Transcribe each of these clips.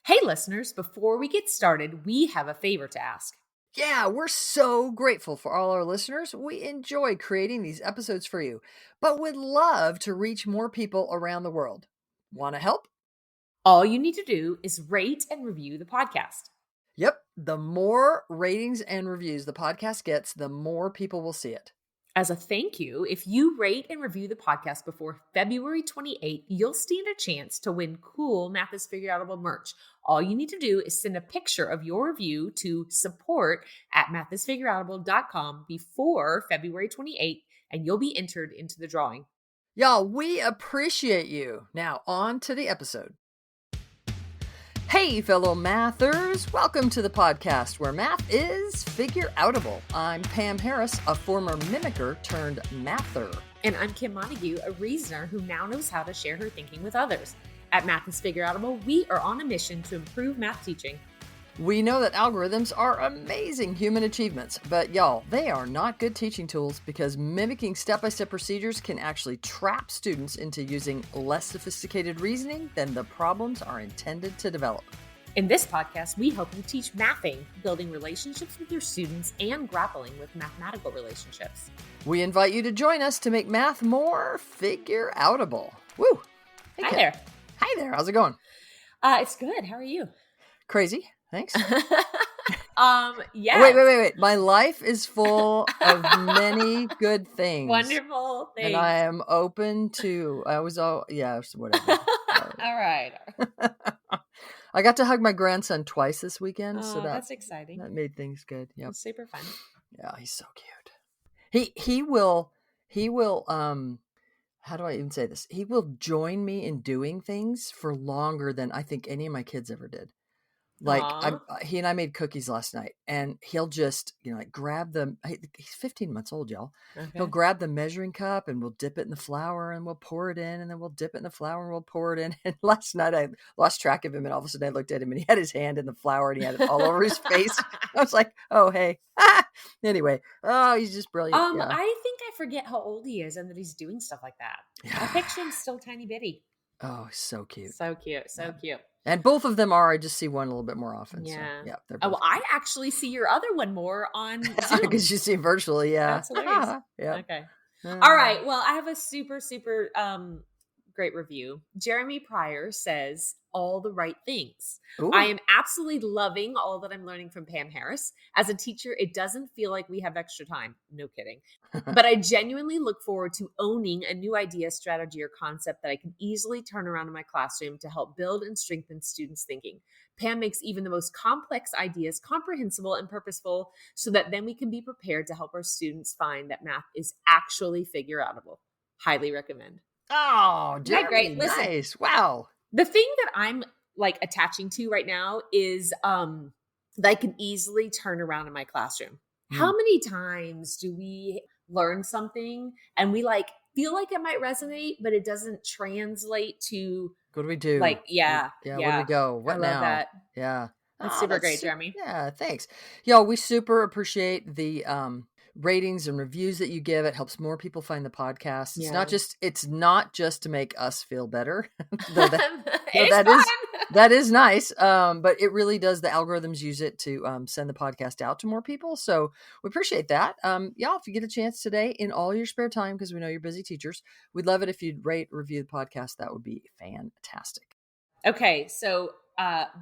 Hey, listeners, before we get started, we have a favor to ask. Yeah, we're so grateful for all our listeners. We enjoy creating these episodes for you, but would love to reach more people around the world. Want to help? All you need to do is rate and review the podcast. Yep. The more ratings and reviews the podcast gets, the more people will see it. As a thank you, if you rate and review the podcast before February 28th, you'll stand a chance to win cool Math is Figureoutable merch. All you need to do is send a picture of your review to support@mathisfigureoutable.com before February 28th, and you'll be entered into the drawing. Y'all, we appreciate you. Now, on to the episode. Hey, fellow mathers. Welcome to the podcast where math is figure-outable. I'm Pam Harris, a former mimicker turned mather. And I'm Kim Montague, a reasoner who now knows how to share her thinking with others. At Math is Figureoutable, we are on a mission to improve math teaching. We know that algorithms are amazing human achievements, but y'all, they are not good teaching tools because mimicking step-by-step procedures can actually trap students into using less sophisticated reasoning than the problems are intended to develop. In this podcast, we help you teach mathing, building relationships with your students, and grappling with mathematical relationships. We invite you to join us to make math more figure-outable. Woo! Hey, Hi there. Hi there. How's it going? It's good. How are you? Crazy. Thanks. Yeah. Wait. My life is full of many good things. Wonderful things. And I am open to, whatever. All right. I got to hug my grandson twice this weekend. So that's exciting. That made things good. Yep. It's super fun. Yeah, he's so cute. He will, how do I even say this? He will join me in doing things for longer than I think any of my kids ever did. Like he and I made cookies last night, and he'll just, grab them. He's 15 months old, y'all. Okay. He'll grab the measuring cup and we'll dip it in the flour and we'll pour it in, and then we'll dip it in the flour and we'll pour it in. And last night I lost track of him, and all of a sudden I looked at him and he had his hand in the flour and he had it all over his face. I was like, oh, hey. Anyway, he's just brilliant. Yeah. I think I forget how old he is and that he's doing stuff like that. Yeah. I picture him still tiny bitty. Oh, so cute. So cute. So cute. And both of them are. I just see one a little bit more often. Yeah. So, yeah. Well, I actually see your other one more on Zoom. Because you see virtually. Yeah. That's hilarious. Yeah. Okay. All right. Well, I have a super, super great review. Jeremy Pryor says all the right things. Ooh. I am absolutely loving all that I'm learning from Pam Harris. As a teacher, it doesn't feel like we have extra time. No kidding. But I genuinely look forward to owning a new idea, strategy, or concept that I can easily turn around in my classroom to help build and strengthen students' thinking. Pam makes even the most complex ideas comprehensible and purposeful so that then we can be prepared to help our students find that math is actually figure-outable. Highly recommend. Oh, Jeremy, great. Listen, nice. Wow. The thing that I'm attaching to right now is that I can easily turn around in my classroom. How many times do we learn something and we feel like it might resonate, but it doesn't translate to what do we do? Where do we go? What now? I love that. Yeah. That's super great, Jeremy. Yeah, thanks. Y'all, we super appreciate the ratings and reviews that you give. It helps more people find the podcast. It's not just to make us feel better. That is nice. But it really does. The algorithms use it to send the podcast out to more people. So we appreciate that. Y'all, if you get a chance today in all your spare time, because we know you're busy teachers, we'd love it if you'd rate, review the podcast. That would be fantastic. Okay. So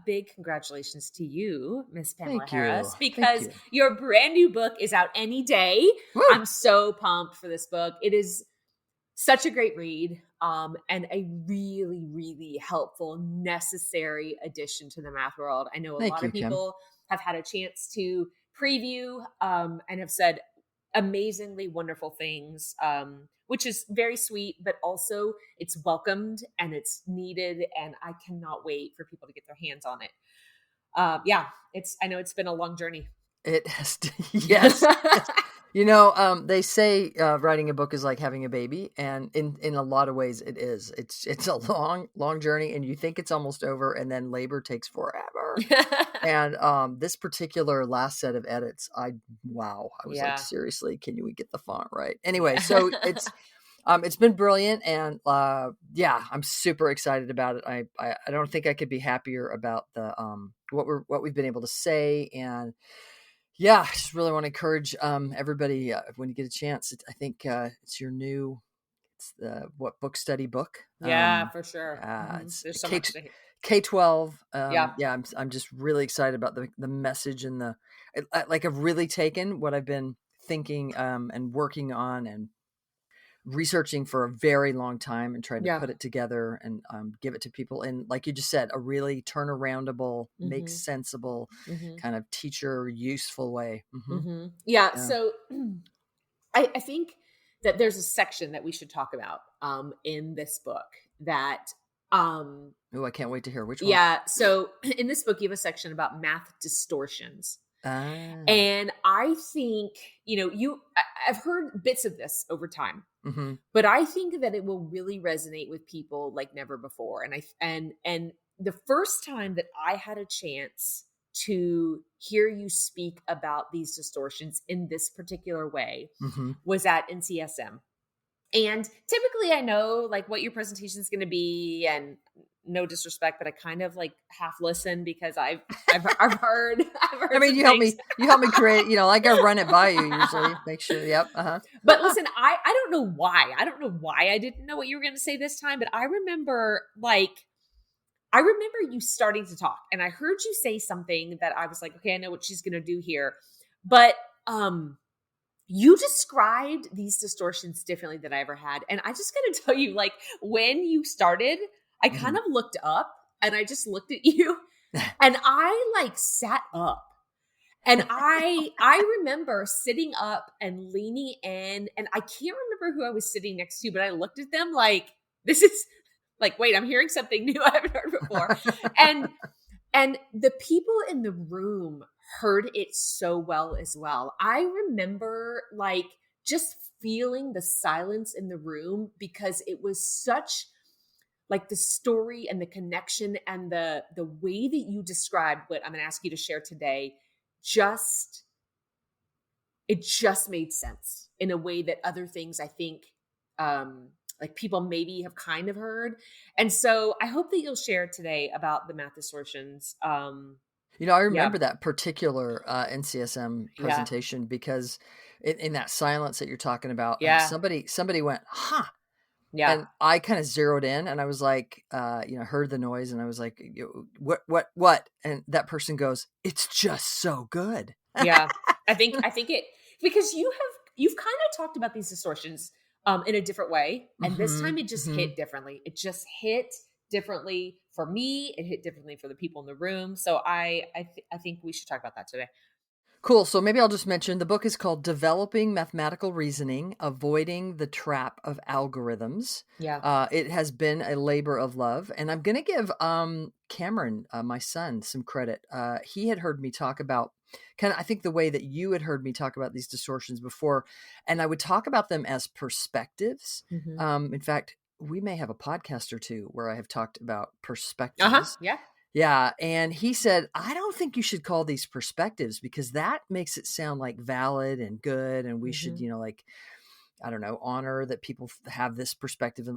big congratulations to you, Miss Pamela Harris, because your brand new book is out any day. Woo! I'm so pumped for this book. It is such a great read, and a really, really helpful, necessary addition to the math world. I know a lot of people have had a chance to preview and have said amazingly wonderful things, which is very sweet, but also it's welcomed and it's needed. And I cannot wait for people to get their hands on it. I know it's been a long journey. It has to, yes. They say writing a book is like having a baby, and in a lot of ways it is. It's a long journey, and you think it's almost over, and then labor takes forever. And this particular last set of edits, I was like, seriously, can we get the font right? Anyway, so It's been brilliant, and yeah, I'm super excited about it. I don't think I could be happier about the what we've been able to say, and yeah, I just really want to encourage everybody when you get a chance. I think it's your new what book study book. Yeah, for sure. It's There's so much to K-12. Yeah. Yeah, I'm just really excited about the message and like I've really taken what I've been thinking and working on and researching for a very long time and tried to put it together and give it to people. And like you just said, a really turnaroundable, make sensible kind of teacher useful way. Yeah. So I think that there's a section that we should talk about in this book that oh, I can't wait to hear which one. Yeah. So in this book, you have a section about math distortions. And I think, I've heard bits of this over time, but I think that it will really resonate with people like never before. And the first time that I had a chance to hear you speak about these distortions in this particular way was at NCSM. And typically I know like what your presentation is going to be, and no disrespect, but I kind of like half listen because I've heard. I mean, you help me create, like I run it by you usually, make sure. Yep. But listen, I don't know why. I don't know why I didn't know what you were going to say this time, but I remember you starting to talk, and I heard you say something that I was like, okay, I know what she's going to do here. But, you described these distortions differently than I ever had. And I just got to tell you, like, when you started, I kind of looked up and I just looked at you and I like sat up. And I remember sitting up and leaning in, and I can't remember who I was sitting next to, but I looked at them like, this is like, wait, I'm hearing something new I haven't heard before. And the people in the room heard it so well as well. I remember like just feeling the silence in the room because it was such like the story and the connection and the way that you described what I'm going to ask you to share today. It just made sense in a way that other things I think, like people maybe have kind of heard. And so I hope that you'll share today about the math distortions. I remember that particular NCSM presentation because in that silence that you're talking about, somebody went, huh. Yeah. And I kind of zeroed in and I was like, heard the noise and I was like, what? And that person goes, it's just so good. Yeah. I think it, because you've kind of talked about these distortions in a different way. And this time it just hit differently. It just hit differently for me. It hit differently for the people in the room. So I think we should talk about that today. Cool. So maybe I'll just mention the book is called Developing Mathematical Reasoning, Avoiding the Trap of Algorithms. Yeah. It has been a labor of love. And I'm going to give Cameron, my son, some credit. He had heard me talk about I think the way that you had heard me talk about these distortions before, and I would talk about them as perspectives. In fact, we may have a podcast or two where I have talked about perspectives. Yeah. Yeah. And he said, I don't think you should call these perspectives because that makes it sound like valid and good. And we should, I don't know, honor that people have this perspective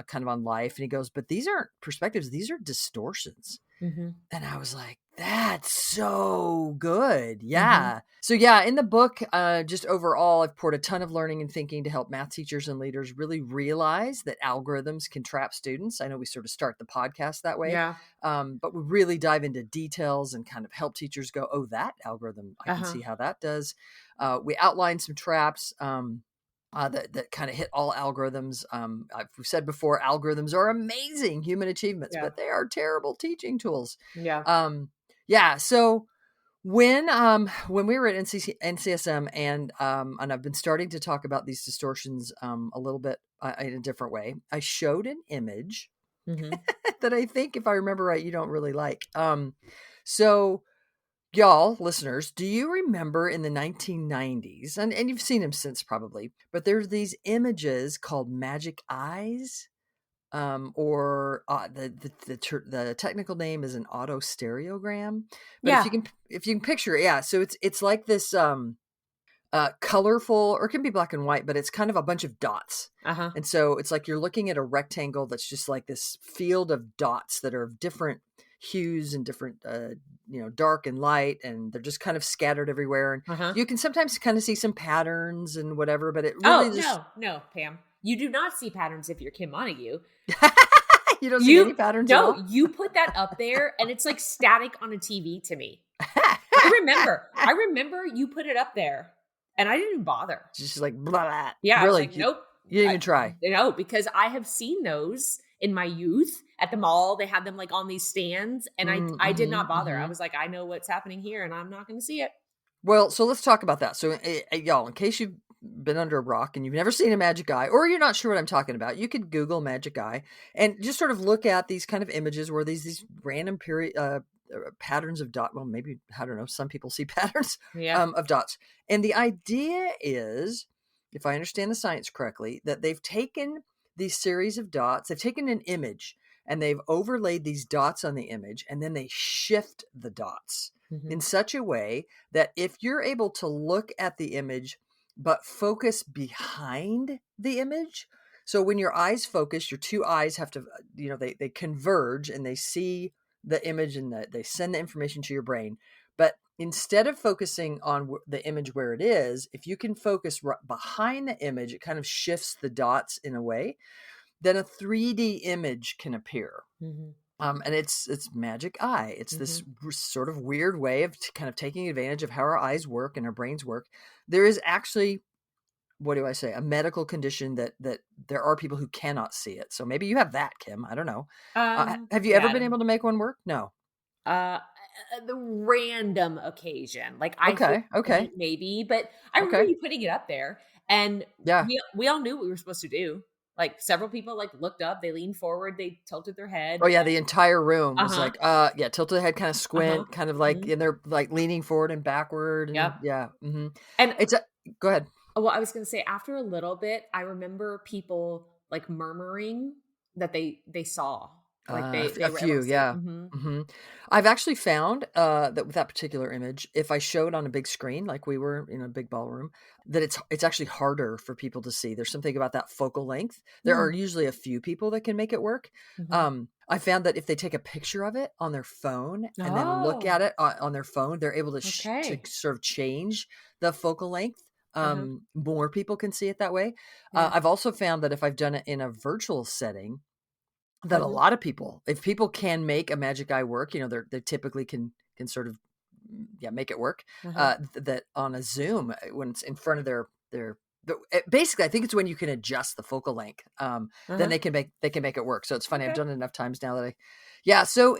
kind of on life. And he goes, but these aren't perspectives. These are distortions. And I was like, that's so good. Yeah. So yeah, in the book, just overall, I've poured a ton of learning and thinking to help math teachers and leaders really realize that algorithms can trap students. I know we sort of start the podcast that way, but we really dive into details and kind of help teachers go, oh, that algorithm, I can see how that does. We outline some traps. That kind of hit all algorithms. I've said before, algorithms are amazing human achievements, but they are terrible teaching tools. Yeah. So when we were at NCSM and I've been starting to talk about these distortions a little bit in a different way, I showed an image that I think, if I remember right, you don't really like. So y'all, listeners, do you remember in the 1990s, and you've seen them since probably, but there's these images called magic eyes, or the technical name is an autostereogram. But if you can picture it, so it's like this colorful, or it can be black and white, but it's kind of a bunch of dots. Uh-huh. And so it's like you're looking at a rectangle that's just like this field of dots that are of different hues and different, dark and light, and they're just kind of scattered everywhere. And Uh-huh. you can sometimes kind of see some patterns and whatever, but it really no, Pam. You do not see patterns if you're Kim Montague. You don't see any patterns at all? You put that up there and it's like static on a TV to me. I remember you put it up there and I didn't even bother. Just like, blah, blah. Yeah. Really? I was like, nope. You didn't even try? No, because I have seen those in my youth at the mall. They had them like on these stands and I did not bother. I was like, I know what's happening here and I'm not going to see it. Well, so let's talk about that. So y'all, in case you've been under a rock and you've never seen a magic eye, or you're not sure what I'm talking about, you could Google magic eye and just sort of look at these kind of images where these random patterns of dot. Well, maybe, I don't know. Some people see patterns of dots. And the idea is, if I understand the science correctly, that they've taken these series of dots, they've taken an image and they've overlaid these dots on the image, and then they shift the dots in such a way that if you're able to look at the image but focus behind the image, so when your eyes focus, your two eyes have to, they converge and they see the image, and they send the information to your brain. But instead of focusing on the image where it is, if you can focus behind the image, it kind of shifts the dots in a way, then a 3D image can appear. And it's magic eye. It's this sort of weird way of kind of taking advantage of how our eyes work and our brains work. There is actually, what do I say, a medical condition that there are people who cannot see it. So maybe you have that, Kim. I don't know. Have you ever been able to make one work? No. The random occasion, like okay, maybe, but I remember you putting it up there, and we all knew what we were supposed to do. Like several people like looked up, they leaned forward, they tilted their head. Oh yeah, the entire room was like, tilted the head, kind of squint, kind of like, and they're like leaning forward and backward. And, And it's go ahead. Well, I was going to say, after a little bit, I remember people like murmuring that they saw. Like they a few, yeah. I've actually found that with that particular image, if I show it on a big screen, like we were in a big ballroom, that it's actually harder for people to see. There's something about that focal length. There are usually a few people that can make it work. I found that if they take a picture of it on their phone and then look at it on their phone, they're able to sort of change the focal length. More people can see it that way. I've also found that if I've done it in a virtual setting, that a lot of people, if people can make a magic eye work, they typically can sort of make it work. That on a Zoom, when it's in front of their basically, I think it's when you can adjust the focal length, then they can make it work. So it's funny. I've done it enough times now that so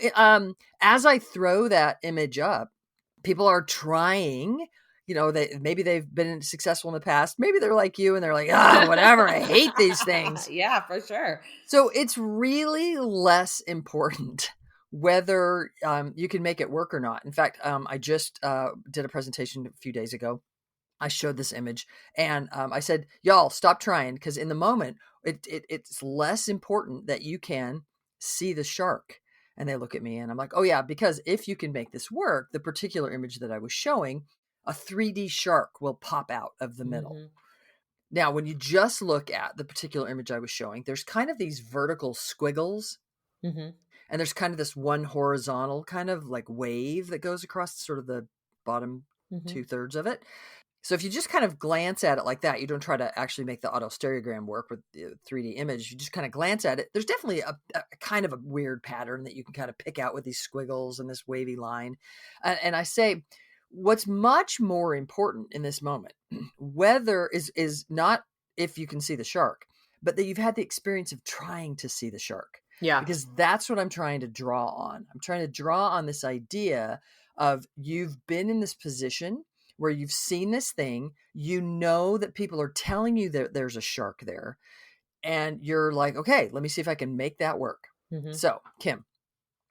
as I throw that image up, people are trying. Maybe they've been successful in the past. Maybe they're like you and they're like, whatever. I hate these things. Yeah, for sure. So it's really less important whether you can make it work or not. In fact, I just did a presentation a few days ago. I showed this image and I said, y'all stop trying, because in the moment it's less important that you can see the shark. And they look at me and I'm like, oh yeah, because if you can make this work, the particular image that I was showing, a 3D shark will pop out of the middle. Now, when you just look at the particular image I was showing, there's kind of these vertical squiggles, and there's kind of this one horizontal kind of like wave that goes across sort of the bottom 2/3 of it. So if you just kind of glance at it like that, you don't try to actually make the autostereogram work with the 3D image. You just kind of glance at it. There's definitely a kind of a weird pattern that you can kind of pick out with these squiggles and this wavy line. And I say, what's much more important in this moment, whether is not if you can see the shark, but that you've had the experience of trying to see the shark. Yeah. Because that's what I'm trying to draw on. I'm trying to draw on this idea of you've been in this position where you've seen this thing, that people are telling you that there's a shark there, and you're like, okay, let me see if I can make that work. So, Kim,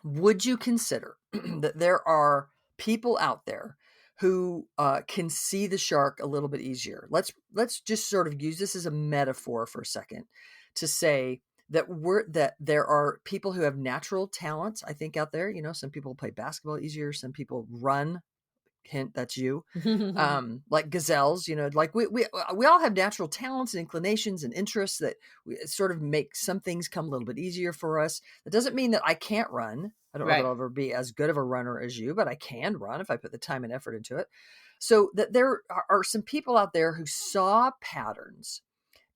would you consider that there are people out there who can see the shark a little bit easier? Let's just sort of use this as a metaphor for a second to say that there are people who have natural talents, I think, out there. Some people play basketball easier. Some people run hint, that's you. Like gazelles, like we all have natural talents and inclinations and interests that sort of make some things come a little bit easier for us. That doesn't mean that I can't run. I don't know that I'll ever be as good of a runner as you, but I can run if I put the time and effort into it. So that there are some people out there who saw patterns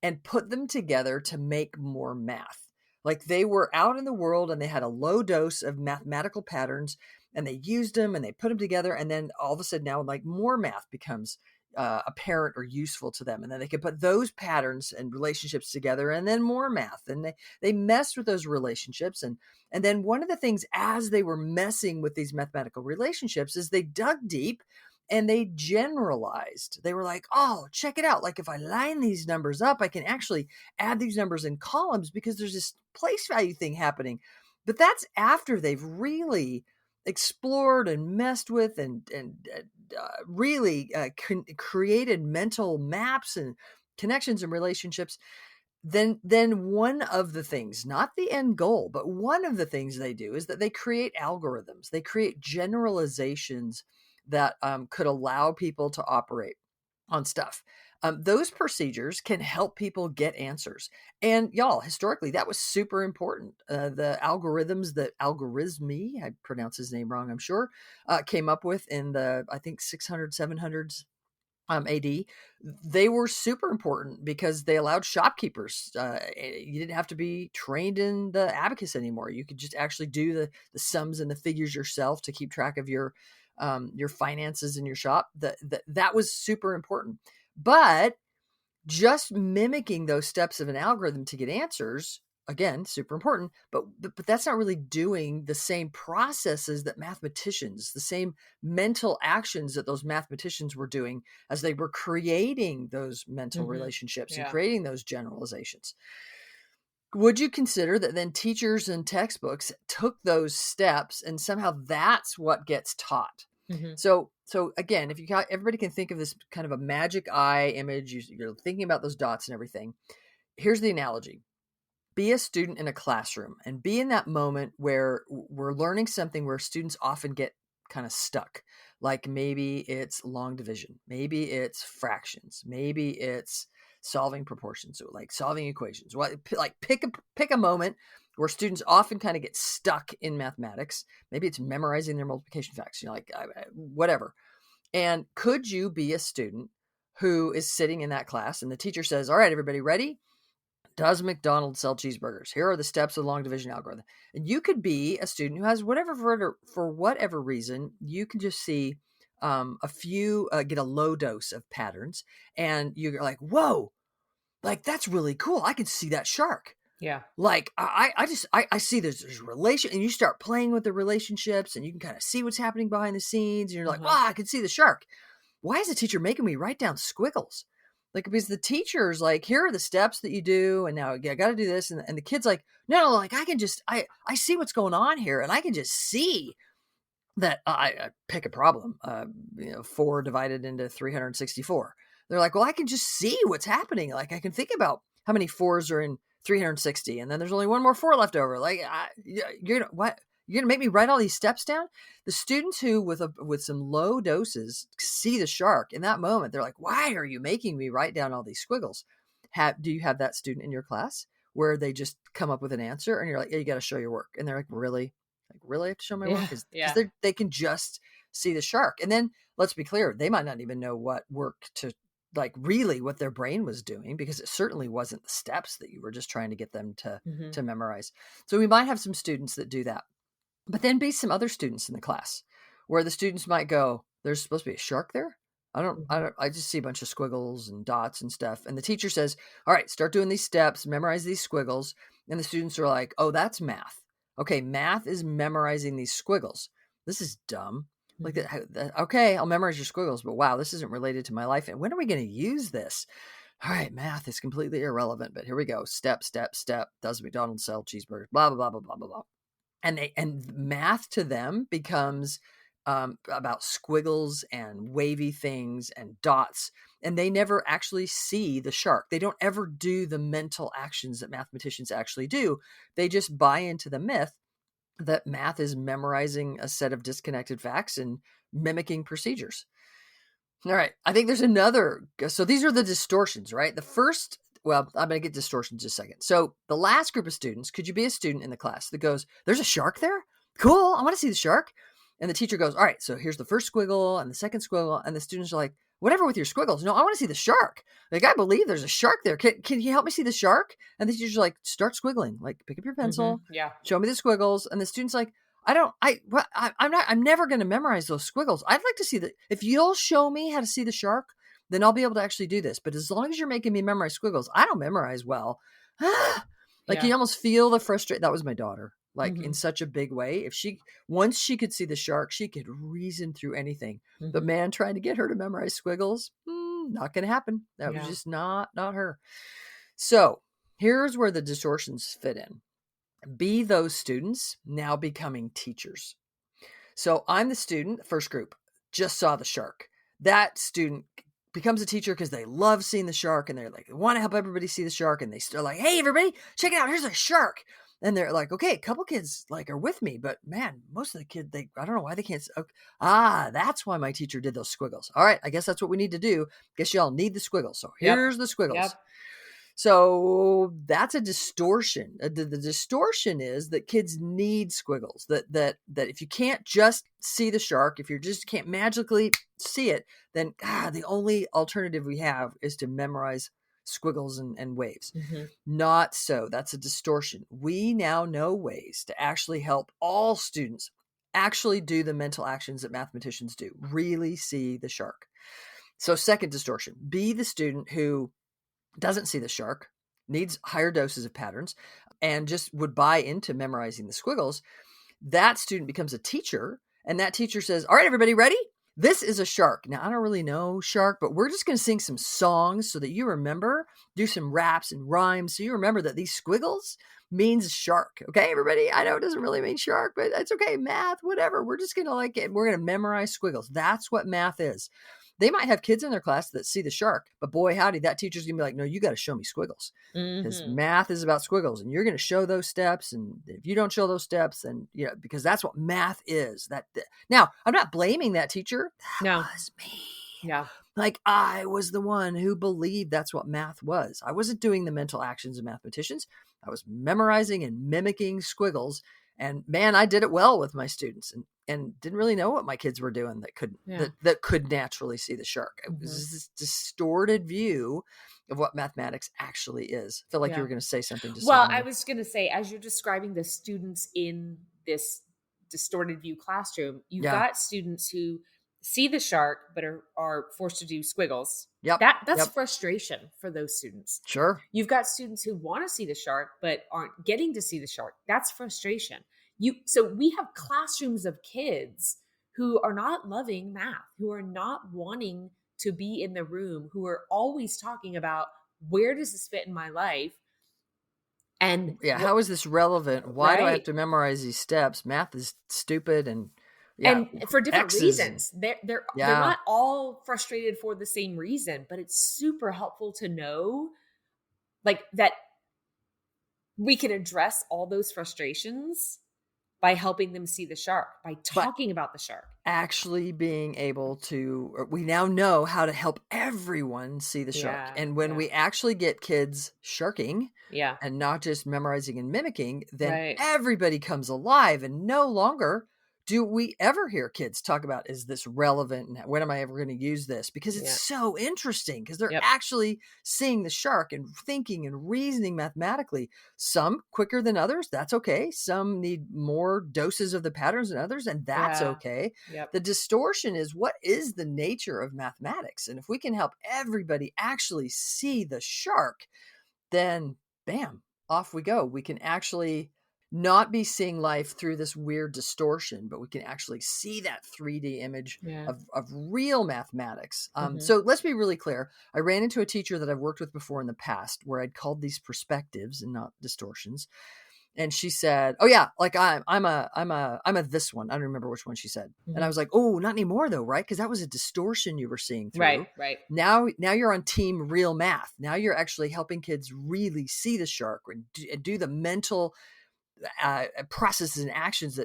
and put them together to make more math. Like they were out in the world and they had a low dose of mathematical patterns and they used them and they put them together. And then all of a sudden now like more math becomes apparent or useful to them. And then they could put those patterns and relationships together and then more math. And they messed with those relationships. And then one of the things as they were messing with these mathematical relationships is they dug deep and they generalized. They were like, oh, check it out. Like if I line these numbers up, I can actually add these numbers in columns because there's this place value thing happening. But that's after they've really explored and messed with and really created mental maps and connections and relationships. Then one of the things, not the end goal, but one of the things they do is that they create algorithms. They create generalizations that could allow people to operate on stuff. Those procedures can help people get answers. And y'all, historically, that was super important. The algorithms that Algorithmy, I pronounce his name wrong, I'm sure, came up with in the, I think, 600, 700s AD, they were super important because they allowed shopkeepers. You didn't have to be trained in the abacus anymore. You could just actually do the sums and the figures yourself to keep track of your finances in your shop. That was super important. But just mimicking those steps of an algorithm to get answers, again, super important, but that's not really doing the same processes that mathematicians, the same mental actions that those mathematicians were doing as they were creating those mental relationships and creating those generalizations. Would you consider that then teachers and textbooks took those steps and somehow that's what gets taught? So again, if everybody can think of this kind of a magic eye image, you're thinking about those dots and everything. Here's the analogy. Be a student in a classroom and be in that moment where we're learning something where students often get kind of stuck. Like maybe it's long division, maybe it's fractions, maybe it's solving proportions, or like solving equations. Like pick a moment where students often kind of get stuck in mathematics. Maybe it's memorizing their multiplication facts, whatever. And could you be a student who is sitting in that class and the teacher says, all right, everybody ready? Does McDonald's sell cheeseburgers? Here are the steps of the long division algorithm. And you could be a student who has for whatever reason, you can just see a few, get a low dose of patterns. And you're like, whoa, like that's really cool. I can see that shark. Yeah. Like I see there's relation, and you start playing with the relationships and you can kind of see what's happening behind the scenes. And you're like, wow, I can see the shark. Why is the teacher making me write down squiggles? Like, because the teacher's like, here are the steps that you do. And now I got to do this. And the kid's like, no, like I can just, I see what's going on here. And I can just see that I pick a problem, 4 divided into 364. They're like, well, I can just see what's happening. Like I can think about how many 4s are in 360. And then there's only one more 4 left over. Like you're going to make me write all these steps down? The students who with some low doses see the shark in that moment, they're like, why are you making me write down all these squiggles? Do you have that student in your class where they just come up with an answer and you're like, yeah, you got to show your work. And they're like, really? Like, really have to show my work? Because they can just see the shark. And then let's be clear, they might not even know what work to, like really what their brain was doing, because it certainly wasn't the steps that you were just trying to get them to memorize. So we might have some students that do that. But then be some other students in the class where the students might go, there's supposed to be a shark there? I just see a bunch of squiggles and dots and stuff. And the teacher says, all right, start doing these steps, memorize these squiggles. And the students are like, oh, that's math. Okay, math is memorizing these squiggles. This is dumb. Like that. Okay, I'll memorize your squiggles, but wow, this isn't related to my life. And when are we going to use this? All right, math is completely irrelevant, but here we go. Step, step, step. Does McDonald's sell cheeseburgers? Blah, blah, blah, blah, blah, blah, blah. And math to them becomes about squiggles and wavy things and dots, and they never actually see the shark. They don't ever do the mental actions that mathematicians actually do. They just buy into the myth that math is memorizing a set of disconnected facts and mimicking procedures. All right. I think there's another. So these are the distortions, right? The first, well, I'm going to get distortions in a second. So the last group of students, could you be a student in the class that goes, there's a shark there? Cool. I want to see the shark. And the teacher goes, all right, so here's the first squiggle and the second squiggle. And the students are like, whatever with your squiggles. No, I want to see the shark. Like, I believe there's a shark there. Can you help me see the shark? And the teacher's like, start squiggling. Like, pick up your pencil. Yeah. Show me the squiggles. And the student's like, I'm never going to memorize those squiggles. I'd like to see if you'll show me how to see the shark, then I'll be able to actually do this. But as long as you're making me memorize squiggles, I don't memorize well. You almost feel the frustration. That was my daughter, in such a big way. Once she could see the shark, she could reason through anything. But man, trying to get her to memorize squiggles, not going to happen. That was just not her. So here's where the distortions fit in. Be those students now becoming teachers. So I'm the student, first group, just saw the shark. That student becomes a teacher because they love seeing the shark, and they're like, they want to help everybody see the shark. And they're like, hey, everybody, check it out. Here's a shark. And they're like, okay, a couple kids are with me, but man, most of the kids, I don't know why they can't. Okay. That's why my teacher did those squiggles. All right. I guess that's what we need to do. Guess y'all need the squiggles. So here's the squiggles. Yep. So that's a distortion. The distortion is that kids need squiggles, that if you can't just see the shark, if you just can't magically see it, then the only alternative we have is to memorize squiggles and waves. Not so. That's a distortion. We now know ways to actually help all students actually do the mental actions that mathematicians do, really see the shark. So second distortion, be the student who doesn't see the shark, needs higher doses of patterns, and just would buy into memorizing the squiggles. That student becomes a teacher, and that teacher says, all right, everybody ready? This is a shark. Now, I don't really know shark, but we're just going to sing some songs so that you remember, do some raps and rhymes so you remember that these squiggles means shark. Okay, everybody? I know it doesn't really mean shark, but it's okay. Math, whatever. We're just going to we're going to memorize squiggles. That's what math is. They might have kids in their class that see the shark, but boy, howdy, that teacher's going to be like, no, you got to show me squiggles, because math is about squiggles, and you're going to show those steps. And if you don't show those steps, then, because that's what math is. Now, I'm not blaming that teacher. That was me. Yeah. I was the one who believed that's what math was. I wasn't doing the mental actions of mathematicians. I was memorizing and mimicking squiggles. And man, I did it well with my students, and didn't really know what my kids were doing that could naturally see the shark. It was this distorted view of what mathematics actually is. I feel like you were going to say something. Well, I was going to say, as you're describing the students in this distorted view classroom, you've got students who see the shark but are forced to do squiggles. That's frustration for those students. Sure. You've got students who want to see the shark but aren't getting to see the shark. That's frustration. So we have classrooms of kids who are not loving math, who are not wanting to be in the room, who are always talking about, where does this fit in my life? And how is this relevant? Why do I have to memorize these steps? Math is stupid. And for different reasons. They're not all frustrated for the same reason, but it's super helpful to know that we can address all those frustrations by helping them see the shark, by talking about the shark. Actually being able to, we now know how to help everyone see the shark. And when we actually get kids sharking and not just memorizing and mimicking, then everybody comes alive, and no longer do we ever hear kids talk about, is this relevant? And when am I ever going to use this? Because it's so interesting, because they're actually seeing the shark and thinking and reasoning mathematically. Some quicker than others. That's okay. Some need more doses of the patterns than others, and that's okay. The distortion is, what is the nature of mathematics? And if we can help everybody actually see the shark, then bam, off we go. We can actually not be seeing life through this weird distortion, but we can actually see that 3D image of real mathematics. So let's be really clear. I ran into a teacher that I've worked with before in the past, where I'd called these perspectives and not distortions. And she said, oh yeah, I'm a this one. I don't remember which one she said. And I was like, oh, not anymore though, right? Because that was a distortion you were seeing through. Right. Now you're on team real math. Now you're actually helping kids really see the shark and do the mental processes and actions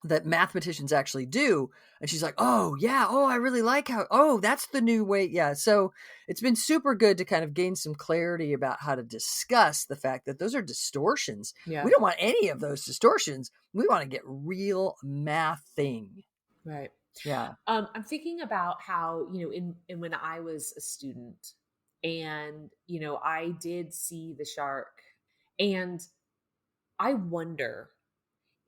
that mathematicians actually do. And she's like, oh yeah, oh, I really like how, oh, that's the new way. Yeah. So it's been super good to kind of gain some clarity about how to discuss the fact that those are distortions. Yeah. We don't want any of those distortions. We want to get real mathing. Right. Yeah. I'm thinking about how, in when I was a student and, I did see the shark, and I wonder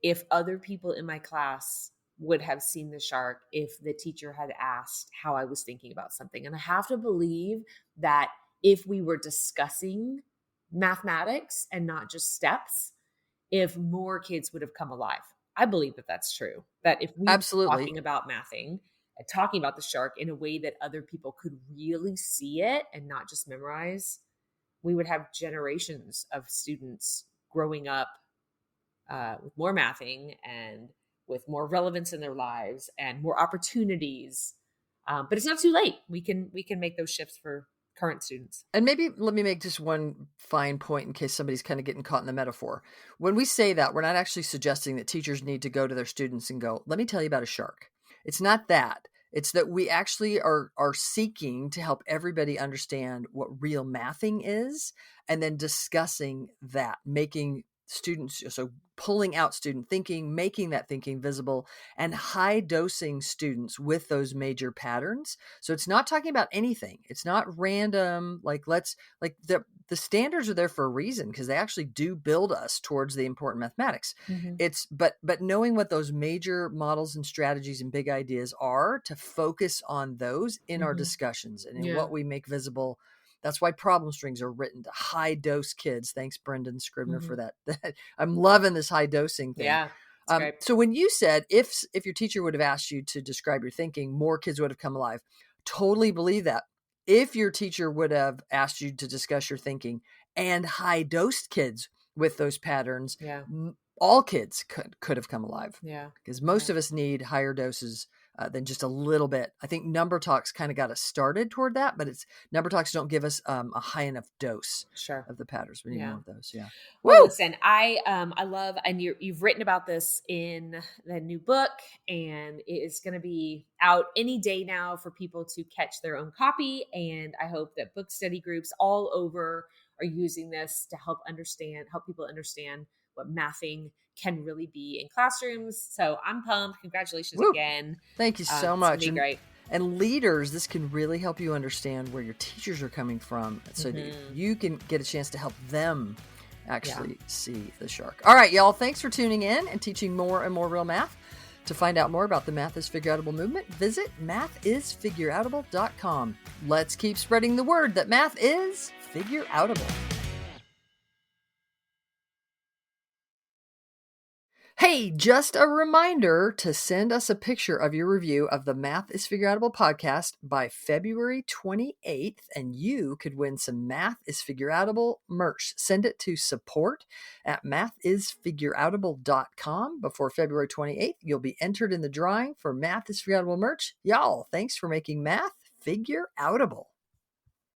if other people in my class would have seen the shark if the teacher had asked how I was thinking about something. And I have to believe that if we were discussing mathematics and not just steps, if more kids would have come alive. I believe that that's true. That if we were talking about mathing and talking about the shark in a way that other people could really see it and not just memorize, we would have generations of students growing up with more mathing and with more relevance in their lives and more opportunities. But it's not too late. We can make those shifts for current students. And maybe let me make just one fine point in case somebody's kind of getting caught in the metaphor. When we say that, we're not actually suggesting that teachers need to go to their students and go, let me tell you about a shark. It's not that. It's that we actually are seeking to help everybody understand what real mathing is, and then discussing that, making students, so pulling out student thinking, making that thinking visible, and high dosing students with those major patterns. So it's not talking about anything. It's not random. The standards are there for a reason, because they actually do build us towards the important mathematics. Mm-hmm. But knowing what those major models and strategies and big ideas are, to focus on those in our discussions and in what we make visible. That's why problem strings are written to high dose kids. Thanks, Brendan Scribner, for that. I'm loving this high dosing thing. Yeah. So when you said, if your teacher would have asked you to describe your thinking, more kids would have come alive. Totally believe that. If your teacher would have asked you to discuss your thinking and high dosed kids with those patterns, all kids could have come alive. Yeah. Because most of us need higher doses than just a little bit. I think Number Talks kind of got us started toward that, but Number Talks don't give us a high enough dose of the patterns. We need more of those. Yeah. Well, listen, I love, and you've written about this in the new book, and it is going to be out any day now for people to catch their own copy. And I hope that book study groups all over are using this to help people understand what mathing can really be in classrooms. So I'm pumped. Congratulations again. Thank you so much. It's gonna be great. And leaders, this can really help you understand where your teachers are coming from, so that you can get a chance to help them actually see the shark. All right, y'all. Thanks for tuning in and teaching more and more real math. To find out more about the Math is Figureoutable movement, visit mathisfigureoutable.com. Let's keep spreading the word that math is figureoutable. Hey, just a reminder to send us a picture of your review of the Math is Figureoutable podcast by February 28th, and you could win some Math is Figureoutable merch. Send it to support@mathisfigureoutable.com before February 28th. You'll be entered in the drawing for Math is Figureoutable merch. Y'all, thanks for making math figureoutable.